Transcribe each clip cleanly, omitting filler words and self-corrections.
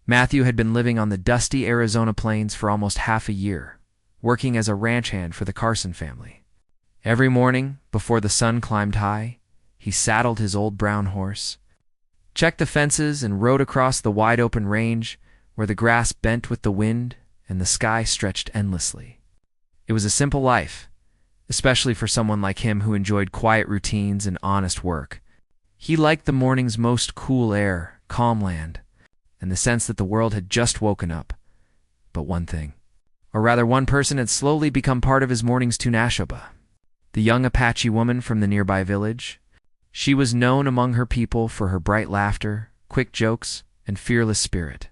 Matthew had been living on the dusty Arizona plains for almost half a year, working as a ranch hand for the Carson family. Every morning, before the sun climbed high, he saddled his old brown horse, checked the fences, and rode across the wide-open range where the grass bent with the wind and the sky stretched endlessly. It was a simple life, especially for someone like him who enjoyed quiet routines and honest work. He liked the morning's most cool air, calm land, and the sense that the world had just woken up. But one thing, or rather one person, had slowly become part of his mornings to Nashoba, the young Apache woman from the nearby village. She was known among her people for her bright laughter, quick jokes, and fearless spirit.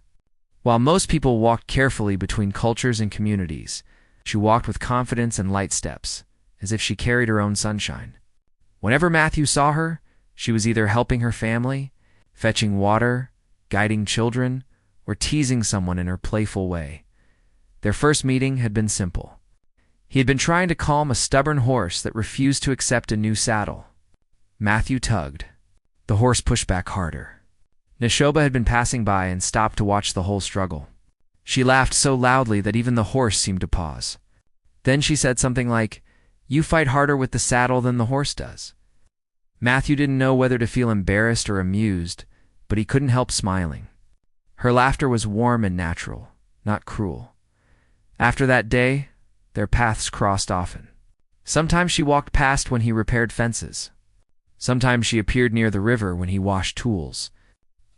While most people walked carefully between cultures and communities, she walked with confidence and light steps, as if she carried her own sunshine. Whenever Matthew saw her, she was either helping her family, fetching water, guiding children, or teasing someone in her playful way. Their first meeting had been simple. He had been trying to calm a stubborn horse that refused to accept a new saddle. Matthew tugged. The horse pushed back harder. Nashoba had been passing by and stopped to watch the whole struggle. She laughed so loudly that even the horse seemed to pause. Then she said something like, "You fight harder with the saddle than the horse does." Matthew didn't know whether to feel embarrassed or amused, but he couldn't help smiling. Her laughter was warm and natural, not cruel. After that day, their paths crossed often. Sometimes she walked past when he repaired fences. Sometimes she appeared near the river when he washed tools.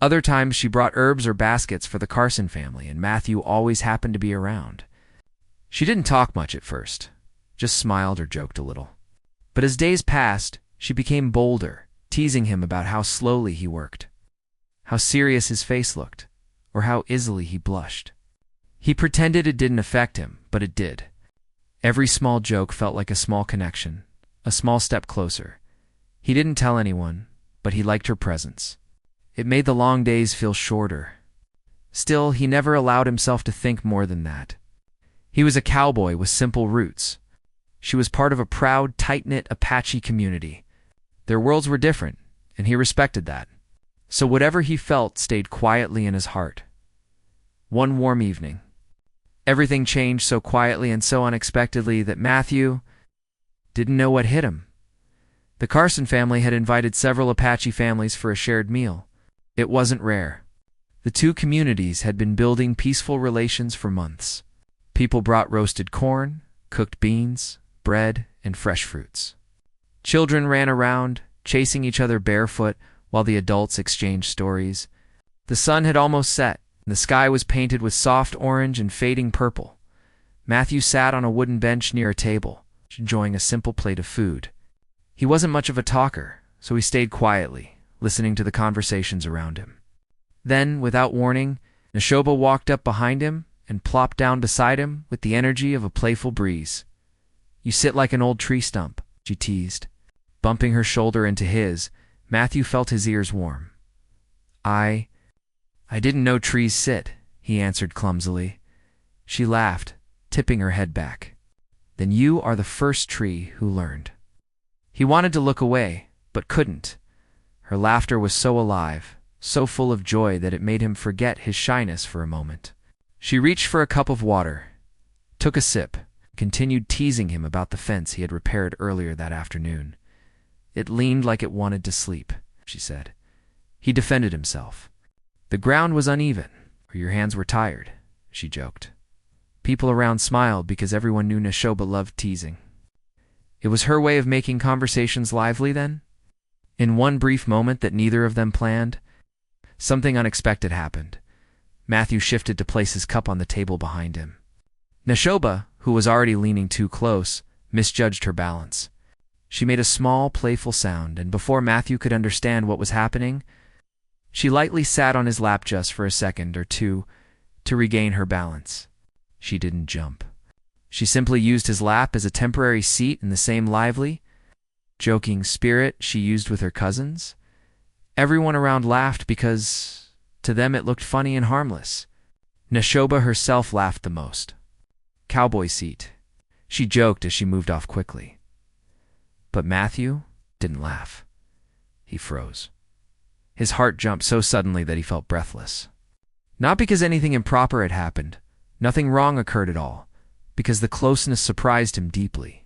Other times she brought herbs or baskets for the Carson family, and Matthew always happened to be around. She didn't talk much at first, just smiled or joked a little. But as days passed, she became bolder, teasing him about how slowly he worked, how serious his face looked, or how easily he blushed. He pretended it didn't affect him, but it did. Every small joke felt like a small connection, a small step closer. He didn't tell anyone, but he liked her presence. It made the long days feel shorter. Still, he never allowed himself to think more than that. He was a cowboy with simple roots. She was part of a proud, tight-knit Apache community. Their worlds were different, and he respected that. So whatever he felt stayed quietly in his heart. One warm evening, everything changed so quietly and so unexpectedly that Matthew didn't know what hit him. The Carson family had invited several Apache families for a shared meal. It wasn't rare. The two communities had been building peaceful relations for months. People brought roasted corn, cooked beans, bread, and fresh fruits. Children ran around, chasing each other barefoot, while the adults exchanged stories. The sun had almost set, and the sky was painted with soft orange and fading purple. Matthew sat on a wooden bench near a table, enjoying a simple plate of food. He wasn't much of a talker, so he stayed quietly, listening to the conversations around him. Then, without warning, Nashoba walked up behind him and plopped down beside him with the energy of a playful breeze. "You sit like an old tree stump," she teased. Bumping her shoulder into his, Matthew felt his ears warm. I didn't know trees sit," he answered clumsily. She laughed, tipping her head back. "Then you are the first tree who learned." He wanted to look away, but couldn't. Her laughter was so alive, so full of joy that it made him forget his shyness for a moment. She reached for a cup of water, took a sip, continued teasing him about the fence he had repaired earlier that afternoon. "It leaned like it wanted to sleep," she said. He defended himself. "The ground was uneven, or your hands were tired," she joked. People around smiled because everyone knew Nashoba loved teasing. It was her way of making conversations lively then. In one brief moment that neither of them planned, something unexpected happened. Matthew shifted to place his cup on the table behind him. Nashoba, who was already leaning too close, misjudged her balance. She made a small, playful sound, and before Matthew could understand what was happening, she lightly sat on his lap just for a second or two to regain her balance. She didn't jump. She simply used his lap as a temporary seat in the same lively, joking spirit she used with her cousins. Everyone around laughed because, to them, it looked funny and harmless. Nashoba herself laughed the most. "Cowboy seat," she joked as she moved off quickly. But Matthew didn't laugh. He froze. His heart jumped so suddenly that he felt breathless. Not because anything improper had happened, nothing wrong occurred at all, because the closeness surprised him deeply.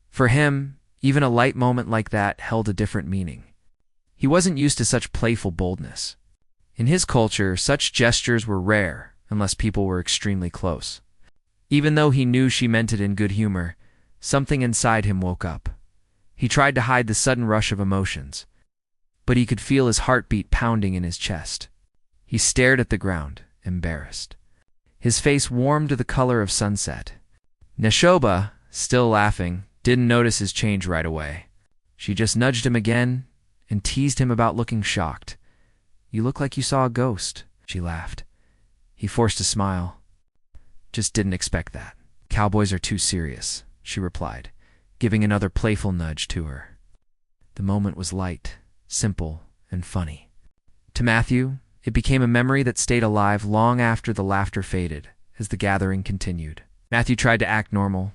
For him, even a light moment like that held a different meaning. He wasn't used to such playful boldness. In his culture, such gestures were rare unless people were extremely close. Even though he knew she meant it in good humor, something inside him woke up. He tried to hide the sudden rush of emotions, but he could feel his heartbeat pounding in his chest. He stared at the ground, embarrassed. His face warmed to the color of sunset. Neshoba, still laughing, didn't notice his change right away. She just nudged him again and teased him about looking shocked. "You look like you saw a ghost," she laughed. He forced a smile. "Just didn't expect that. Cowboys are too serious," she replied, giving another playful nudge to her. The moment was light, simple, and funny. To Matthew, it became a memory that stayed alive long after the laughter faded as the gathering continued. Matthew tried to act normal.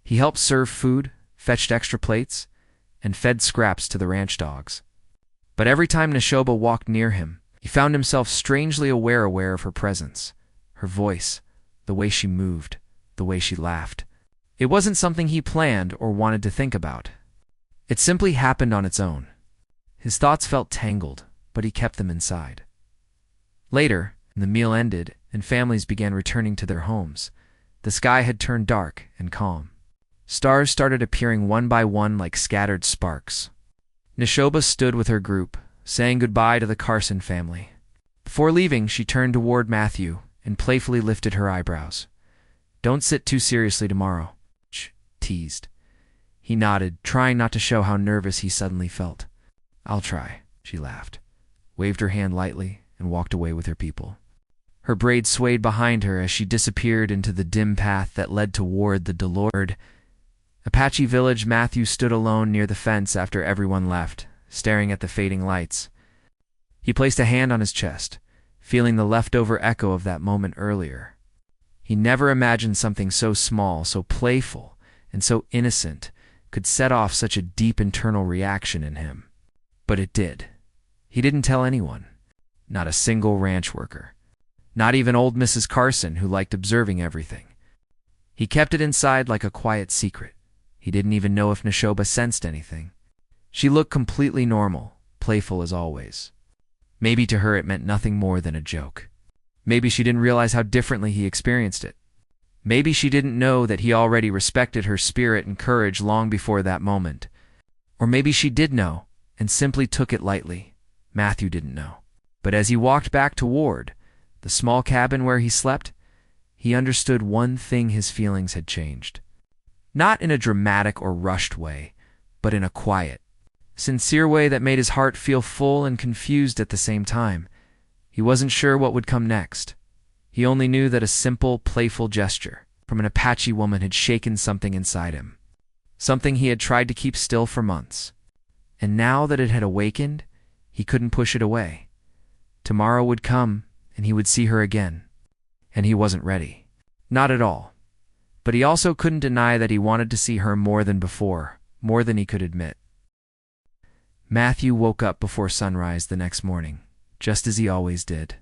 He helped serve food, fetched extra plates, and fed scraps to the ranch dogs. But every time Neshoba walked near him, he found himself strangely aware of her presence, her voice, the way she moved, the way she laughed. It wasn't something he planned or wanted to think about. It simply happened on its own. His thoughts felt tangled, but he kept them inside. Later, the meal ended and families began returning to their homes. The sky had turned dark and calm. Stars started appearing one by one like scattered sparks. Neshoba stood with her group, saying goodbye to the Carson family. Before leaving, she turned toward Matthew and playfully lifted her eyebrows. "Don't sit too seriously tomorrow," she teased. He nodded, trying not to show how nervous he suddenly felt. "I'll try," she laughed, waved her hand lightly, and walked away with her people. Her braids swayed behind her as she disappeared into the dim path that led toward the Delord. Apache village. Matthew stood alone near the fence after everyone left, staring at the fading lights. He placed a hand on his chest, feeling the leftover echo of that moment earlier. He never imagined something so small, so playful, and so innocent could set off such a deep internal reaction in him. But it did. He didn't tell anyone. Not a single ranch worker. Not even old Mrs. Carson, who liked observing everything. He kept it inside like a quiet secret. He didn't even know if Neshoba sensed anything. She looked completely normal, playful as always. Maybe to her it meant nothing more than a joke. Maybe she didn't realize how differently he experienced it. Maybe she didn't know that he already respected her spirit and courage long before that moment. Or maybe she did know and simply took it lightly. Matthew didn't know. But as he walked back toward the small cabin where he slept, he understood one thing: his feelings had changed. Not in a dramatic or rushed way, but in a quiet, sincere way that made his heart feel full and confused at the same time. He wasn't sure what would come next. He only knew that a simple, playful gesture from an Apache woman had shaken something inside him, something he had tried to keep still for months. And now that it had awakened, he couldn't push it away. Tomorrow would come, and he would see her again. And he wasn't ready. Not at all. But he also couldn't deny that he wanted to see her more than before, more than he could admit. Matthew woke up before sunrise the next morning, just as he always did.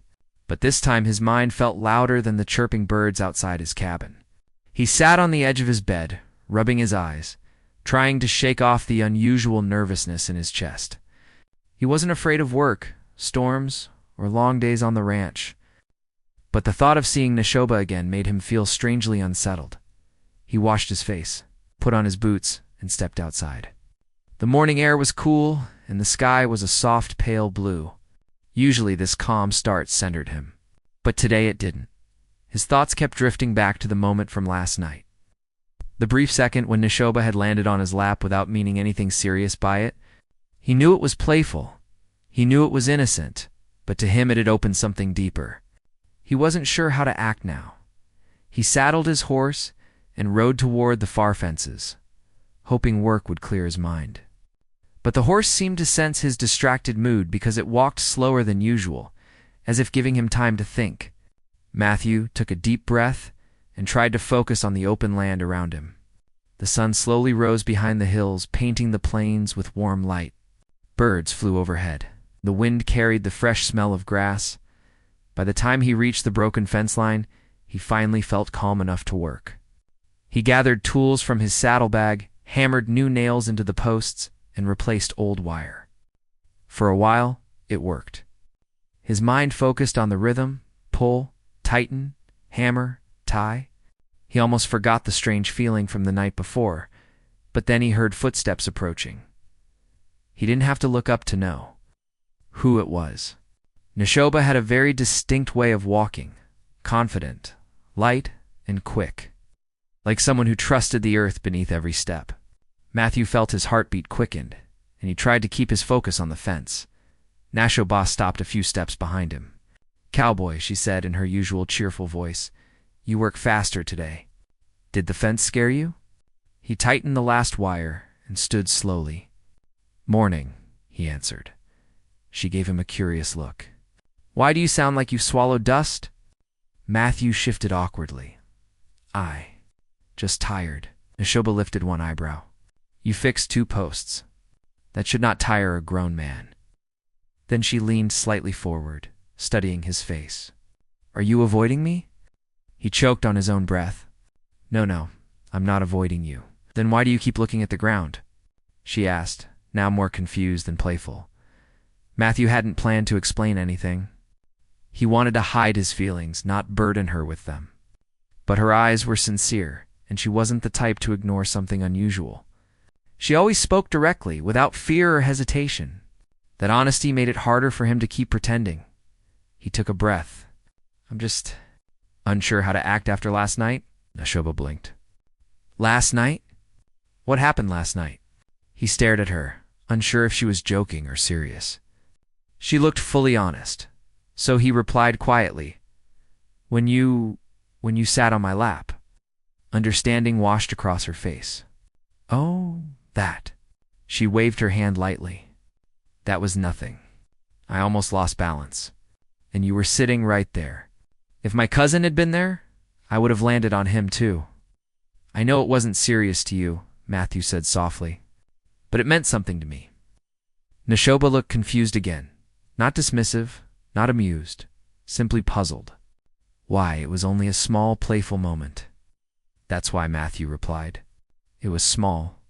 But this time his mind felt louder than the chirping birds outside his cabin. He sat on the edge of his bed, rubbing his eyes, trying to shake off the unusual nervousness in his chest. He wasn't afraid of work, storms, or long days on the ranch. But the thought of seeing Neshoba again made him feel strangely unsettled. He washed his face, put on his boots, and stepped outside. The morning air was cool, and the sky was a soft pale blue. Usually this calm start centered him. But today it didn't. His thoughts kept drifting back to the moment from last night. The brief second when Neshoba had landed on his lap without meaning anything serious by it. He knew it was playful. He knew it was innocent. But to him it had opened something deeper. He wasn't sure how to act now. He saddled his horse and rode toward the far fences, hoping work would clear his mind. But the horse seemed to sense his distracted mood because it walked slower than usual, as if giving him time to think. Matthew took a deep breath and tried to focus on the open land around him. The sun slowly rose behind the hills, painting the plains with warm light. Birds flew overhead. The wind carried the fresh smell of grass. By the time he reached the broken fence line, he finally felt calm enough to work. He gathered tools from his saddlebag, hammered new nails into the posts, and replaced old wire. For a while, it worked. His mind focused on the rhythm, pull, tighten, hammer, tie. He almost forgot the strange feeling from the night before, but then he heard footsteps approaching. He didn't have to look up to know who it was. Neshoba had a very distinct way of walking, confident, light, and quick, like someone who trusted the earth beneath every step. Matthew felt his heartbeat quickened, and he tried to keep his focus on the fence. Neshoba stopped a few steps behind him. "Cowboy," she said in her usual cheerful voice, "you work faster today. Did the fence scare you?" He tightened the last wire and stood slowly. "Morning," he answered. She gave him a curious look. "Why do you sound like you've swallowed dust?" Matthew shifted awkwardly. Just tired." Neshoba lifted one eyebrow. "You fixed 2 posts. That should not tire a grown man." Then she leaned slightly forward, studying his face. "Are you avoiding me?" He choked on his own breath. No, I'm not avoiding you." "Then why do you keep looking at the ground?" she asked, now more confused than playful. Matthew hadn't planned to explain anything. He wanted to hide his feelings, not burden her with them. But her eyes were sincere, and she wasn't the type to ignore something unusual. She always spoke directly, without fear or hesitation. That honesty made it harder for him to keep pretending. He took a breath. "I'm just unsure how to act after last night." Neshoba blinked. "Last night? What happened last night?" He stared at her, unsure if she was joking or serious. She looked fully honest, so he replied quietly, When you sat on my lap." Understanding washed across her face. "Oh, that." She waved her hand lightly. "That was nothing. I almost lost balance. And you were sitting right there. If my cousin had been there, I would have landed on him too." "I know it wasn't serious to you," Matthew said softly, "but it meant something to me." Neshoba looked confused again. Not dismissive, not amused, simply puzzled. "Why, it was only a small, playful moment." "That's why," Matthew replied. "It was small,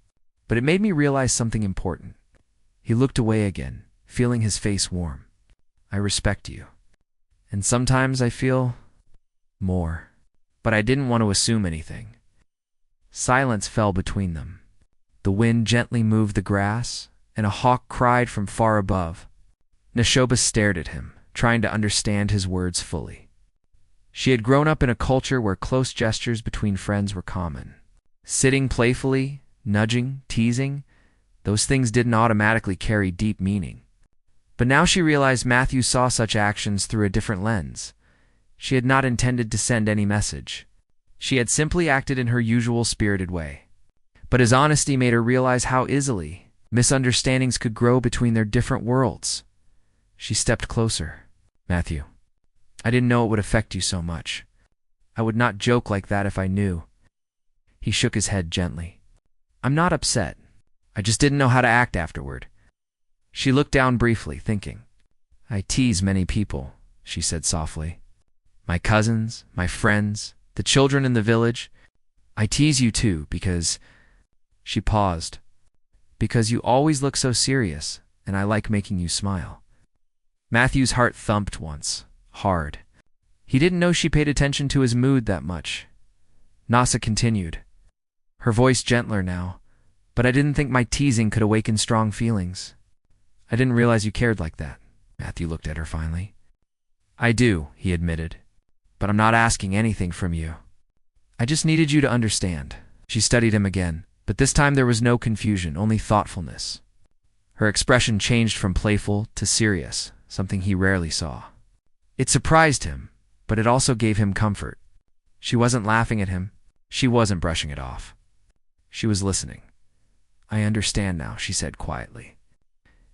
but it made me realize something important." He looked away again, feeling his face warm. "I respect you. And sometimes I feel more. But I didn't want to assume anything." Silence fell between them. The wind gently moved the grass, and a hawk cried from far above. Neshoba stared at him, trying to understand his words fully. She had grown up in a culture where close gestures between friends were common. Sitting playfully, nudging, teasing, those things didn't automatically carry deep meaning. But now she realized Matthew saw such actions through a different lens. She had not intended to send any message. She had simply acted in her usual spirited way. But his honesty made her realize how easily misunderstandings could grow between their different worlds. She stepped closer. "Matthew, I didn't know it would affect you so much. I would not joke like that if I knew." He shook his head gently. "I'm not upset. I just didn't know how to act afterward." She looked down briefly, thinking. "I tease many people," she said softly. "My cousins, my friends, the children in the village. I tease you too because—" She paused. "Because you always look so serious, and I like making you smile." Matthew's heart thumped once, hard. He didn't know she paid attention to his mood that much. Nasa continued, her voice gentler now, "But I didn't think my teasing could awaken strong feelings. I didn't realize you cared like that." Matthew looked at her finally. "I do," he admitted, "but I'm not asking anything from you. I just needed you to understand." She studied him again, but this time there was no confusion, only thoughtfulness. Her expression changed from playful to serious, something he rarely saw. It surprised him, but it also gave him comfort. She wasn't laughing at him. She wasn't brushing it off. She was listening. "I understand now," she said quietly.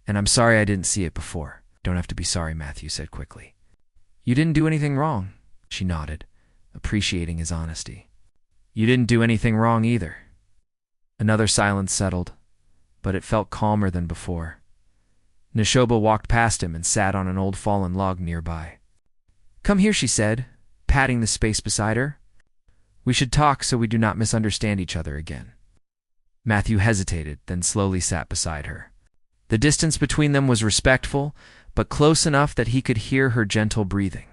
"And I'm sorry I didn't see it before." "Don't have to be sorry," Matthew said quickly. "You didn't do anything wrong." She nodded, appreciating his honesty. "You didn't do anything wrong either." Another silence settled, but it felt calmer than before. Neshoba walked past him and sat on an old fallen log nearby. Come here, she said, patting the space beside her. We should talk so we do not misunderstand each other again. Matthew hesitated, then slowly sat beside her. The distance between them was respectful, but close enough that he could hear her gentle breathing.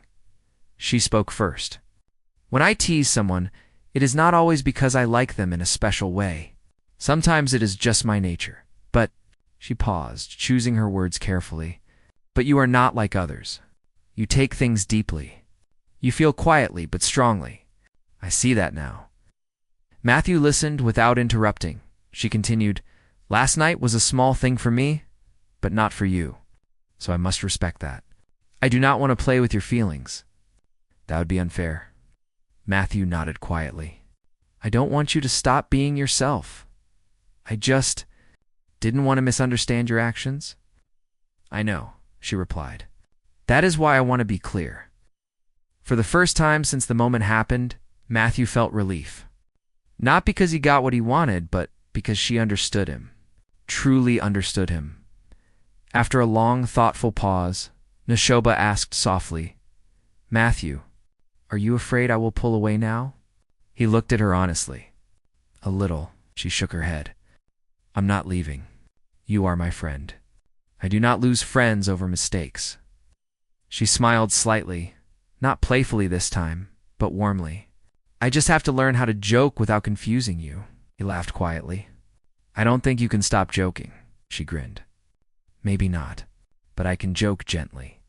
She spoke first. When I tease someone, it is not always because I like them in a special way. Sometimes it is just my nature. But, she paused, choosing her words carefully, but you are not like others. You take things deeply. You feel quietly but strongly. I see that now. Matthew listened without interrupting. She continued, Last night was a small thing for me, but not for you. So I must respect that. I do not want to play with your feelings. That would be unfair. Matthew nodded quietly. I don't want you to stop being yourself. I just didn't want to misunderstand your actions. I know, she replied. That is why I want to be clear. For the first time since the moment happened, Matthew felt relief. Not because he got what he wanted, but because she understood him. Truly understood him. After a long, thoughtful pause, Neshoba asked softly, Matthew, are you afraid I will pull away now? He looked at her honestly. A little, she shook her head. I'm not leaving. You are my friend. I do not lose friends over mistakes. She smiled slightly, not playfully this time, but warmly. I just have to learn how to joke without confusing you. He laughed quietly. I don't think you can stop joking, she grinned. Maybe not, but I can joke gently.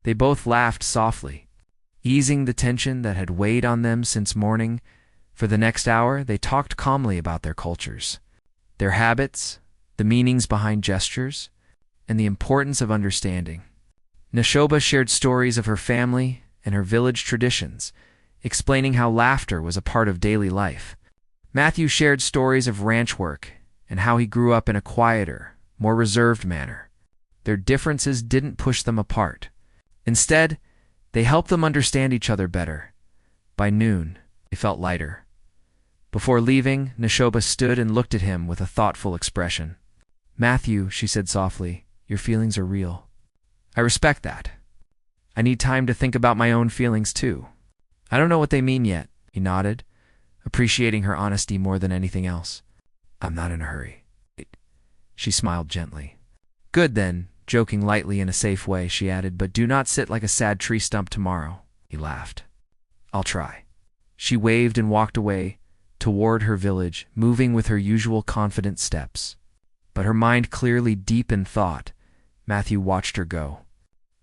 They both laughed softly, easing the tension that had weighed on them since morning. For the next hour, they talked calmly about their cultures, their habits, the meanings behind gestures, and the importance of understanding. Neshoba shared stories of her family and her village traditions, explaining how laughter was a part of daily life. Matthew shared stories of ranch work and how he grew up in a quieter, more reserved manner. Their differences didn't push them apart. Instead, they helped them understand each other better. By noon, they felt lighter. Before leaving, Neshoba stood and looked at him with a thoughtful expression. Matthew, she said softly, your feelings are real. I respect that. I need time to think about my own feelings too. I don't know what they mean yet, he nodded, appreciating her honesty more than anything else. I'm not in a hurry. She smiled gently. Good then, joking lightly in a safe way, she added, but do not sit like a sad tree stump tomorrow. He laughed. I'll try. She waved and walked away toward her village, moving with her usual confident steps. But her mind clearly deep in thought. Matthew watched her go.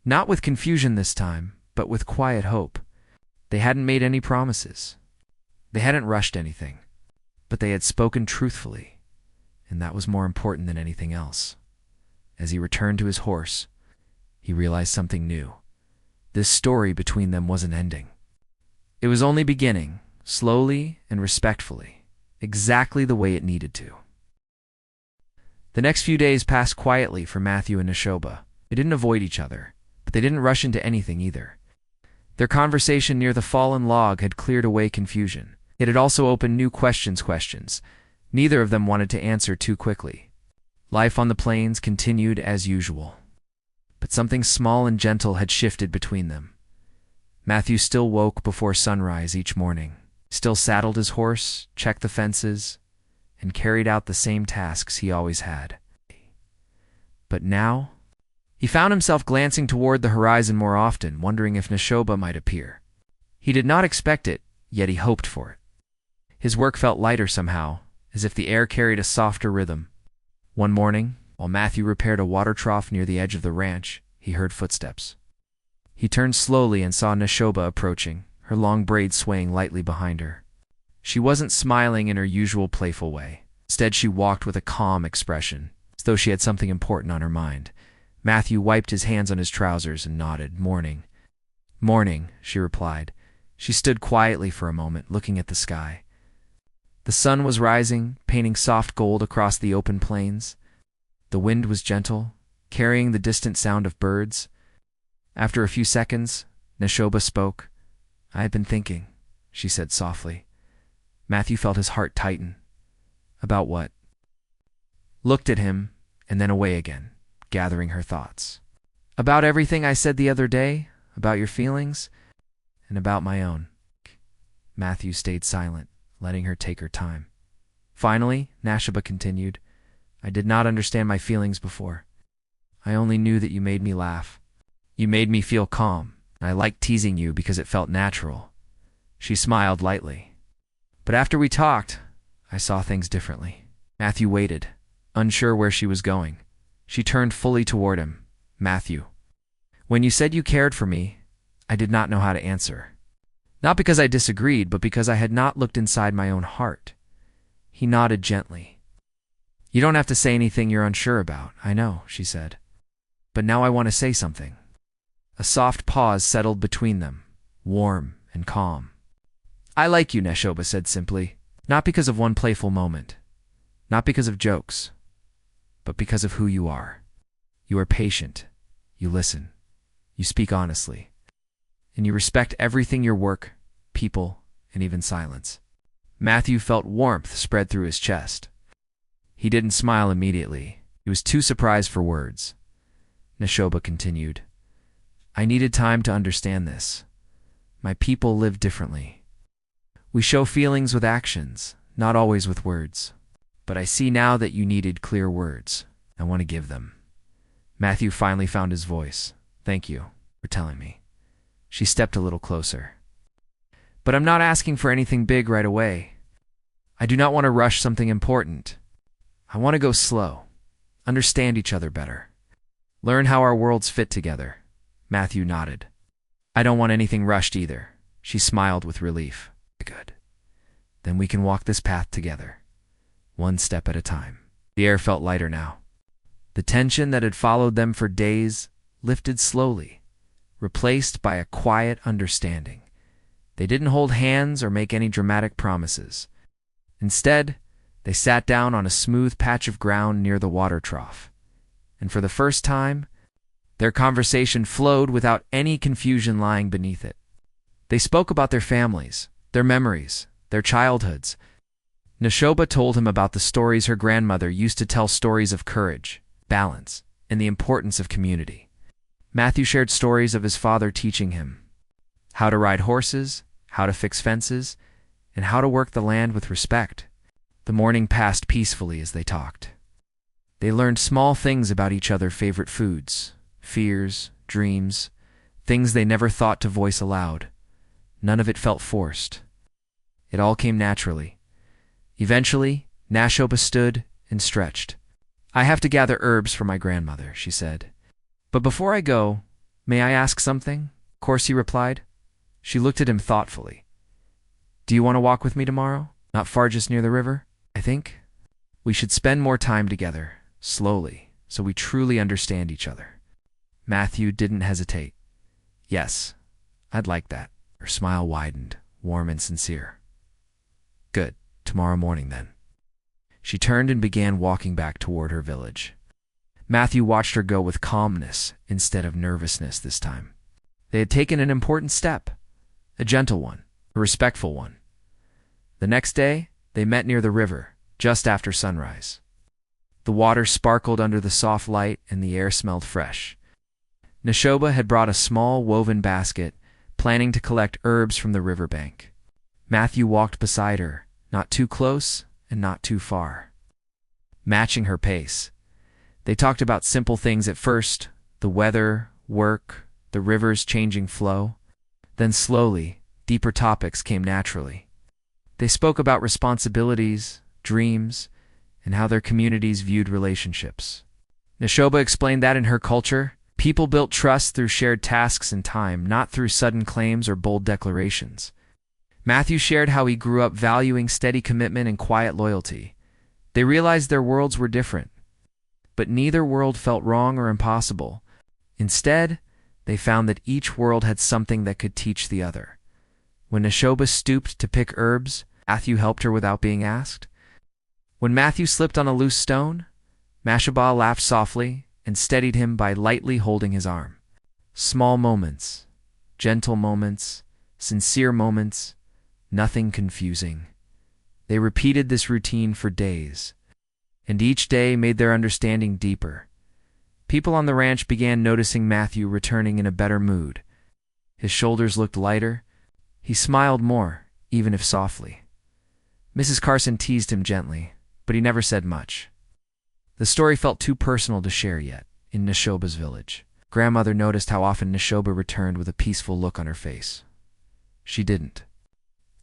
Not with confusion this time, but with quiet hope. They hadn't made any promises. They hadn't rushed anything. But they had spoken truthfully, and that was more important than anything else. As he returned to his horse, he realized something new. This story between them wasn't ending. It was only beginning, slowly and respectfully, exactly the way it needed to. The next few days passed quietly for Matthew and Neshoba. They didn't avoid each other, but they didn't rush into anything either. Their conversation near the fallen log had cleared away confusion. It had also opened new questions. Neither of them wanted to answer too quickly. Life on the plains continued as usual. But something small and gentle had shifted between them. Matthew still woke before sunrise each morning, still saddled his horse, checked the fences, and carried out the same tasks he always had. But now, he found himself glancing toward the horizon more often, wondering if Neshoba might appear. He did not expect it, yet he hoped for it. His work felt lighter somehow, as if the air carried a softer rhythm. One morning, while Matthew repaired a water trough near the edge of the ranch, he heard footsteps. He turned slowly and saw Neshoba approaching, her long braids swaying lightly behind her. She wasn't smiling in her usual playful way. Instead, she walked with a calm expression, as though she had something important on her mind. Matthew wiped his hands on his trousers and nodded. Morning. Morning, she replied. She stood quietly for a moment, looking at the sky. The sun was rising, painting soft gold across the open plains. The wind was gentle, carrying the distant sound of birds. After a few seconds, Neshoba spoke. I have been thinking, she said softly. Matthew felt his heart tighten. About what? Looked at him, and then away again, gathering her thoughts. About everything I said the other day, about your feelings. and about my own. Matthew stayed silent, letting her take her time. Finally, Nashaba continued, I did not understand my feelings before. I only knew that you made me laugh. You made me feel calm, and I liked teasing you because it felt natural. She smiled lightly. But after we talked, I saw things differently. Matthew waited, unsure where she was going. She turned fully toward him. Matthew, when you said you cared for me, I did not know how to answer. Not because I disagreed, but because I had not looked inside my own heart. He nodded gently. You don't have to say anything you're unsure about, I know, she said. But now I want to say something. A soft pause settled between them, warm and calm. I like you, Neshoba said simply, not because of one playful moment, not because of jokes, but because of who you are. You are patient, you listen, you speak honestly, and you respect everything your work, people, and even silence. Matthew felt warmth spread through his chest. He didn't smile immediately. He was too surprised for words. Neshoba continued, I needed time to understand this. My people live differently. We show feelings with actions, not always with words. But I see now that you needed clear words. I want to give them. Matthew finally found his voice. Thank you for telling me. She stepped a little closer. But I'm not asking for anything big right away. I do not want to rush something important. I want to go slow, understand each other better, learn how our worlds fit together. Matthew nodded. I don't want anything rushed either. She smiled with relief. Good. Then we can walk this path together, one step at a time. The air felt lighter now. The tension that had followed them for days lifted slowly, replaced by a quiet understanding. They didn't hold hands or make any dramatic promises. Instead, they sat down on a smooth patch of ground near the water trough. And for the first time, their conversation flowed without any confusion lying beneath it. They spoke about their families, their memories, their childhoods. Neshoba told him about the stories her grandmother used to tell, stories of courage, balance, and the importance of community. Matthew shared stories of his father teaching him how to ride horses, how to fix fences, and how to work the land with respect. The morning passed peacefully as they talked. They learned small things about each other's favorite foods, fears, dreams, things they never thought to voice aloud. None of it felt forced. It all came naturally. Eventually, Nashoba stood and stretched. I have to gather herbs for my grandmother, she said. But before I go, may I ask something? Corsi replied. She looked at him thoughtfully. Do you want to walk with me tomorrow? Not far, just near the river? I think we should spend more time together, slowly, so we truly understand each other. Matthew didn't hesitate. Yes, I'd like that. Her smile widened, warm and sincere. Good. Tomorrow morning, then. She turned and began walking back toward her village. Matthew watched her go with calmness instead of nervousness this time. They had taken an important step, a gentle one, a respectful one. The next day, they met near the river, just after sunrise. The water sparkled under the soft light and the air smelled fresh. Neshoba had brought a small woven basket, planning to collect herbs from the riverbank. Matthew walked beside her, not too close and not too far, matching her pace. They talked about simple things at first, the weather, work, the river's changing flow. Then slowly, deeper topics came naturally. They spoke about responsibilities, dreams, and how their communities viewed relationships. Neshoba explained that in her culture, people built trust through shared tasks and time, not through sudden claims or bold declarations. Matthew shared how he grew up valuing steady commitment and quiet loyalty. They realized their worlds were different, but neither world felt wrong or impossible. Instead, they found that each world had something that could teach the other. When Neshoba stooped to pick herbs, Matthew helped her without being asked. When Matthew slipped on a loose stone, Mashaba laughed softly and steadied him by lightly holding his arm. Small moments, gentle moments, sincere moments, nothing confusing. They repeated this routine for days, and each day made their understanding deeper. People on the ranch began noticing Matthew returning in a better mood. His shoulders looked lighter, He smiled more, even if softly. Mrs. Carson teased him gently, but he never said much. The story felt too personal to share yet. In Neshoba's village, grandmother noticed how often Neshoba returned with a peaceful look on her face. She didn't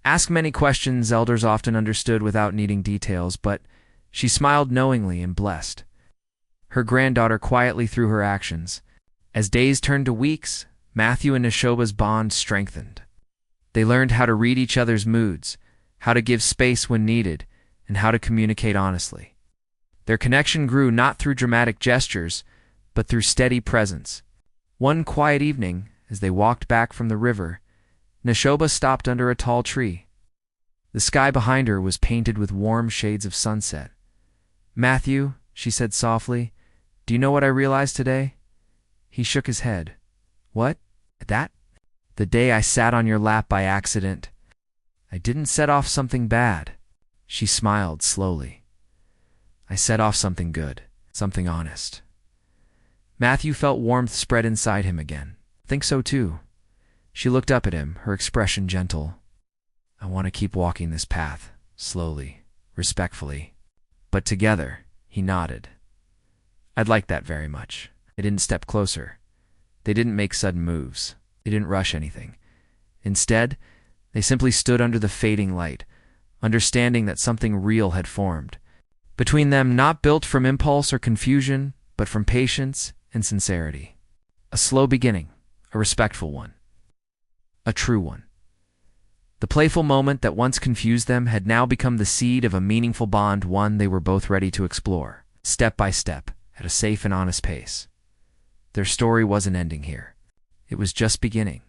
ask many questions elders often understood without needing details, but she smiled knowingly and blessed her granddaughter quietly through her actions. As days turned to weeks, Matthew and Neshoba's bond strengthened. They learned how to read each other's moods, how to give space when needed, and how to communicate honestly. Their connection grew not through dramatic gestures, but through steady presence. One quiet evening, as they walked back from the river, Neshoba stopped under a tall tree. The sky behind her was painted with warm shades of sunset. "Matthew," she said softly, "do you know what I realized today?" He shook his head. "What? That? The day I sat on your lap by accident. I didn't set off something bad." She smiled slowly. "I set off something good, something honest." Matthew felt warmth spread inside him again. "Think so too." She looked up at him, her expression gentle. "I want to keep walking this path, slowly, respectfully, but together." He nodded. "I'd like that very much." They didn't step closer. They didn't make sudden moves. They didn't rush anything. Instead, they simply stood under the fading light, understanding that something real had formed between them, not built from impulse or confusion, but from patience and sincerity. A slow beginning, a respectful one, a true one. The playful moment that once confused them had now become the seed of a meaningful bond, one they were both ready to explore, step by step, at a safe and honest pace. Their story wasn't ending here. It was just beginning.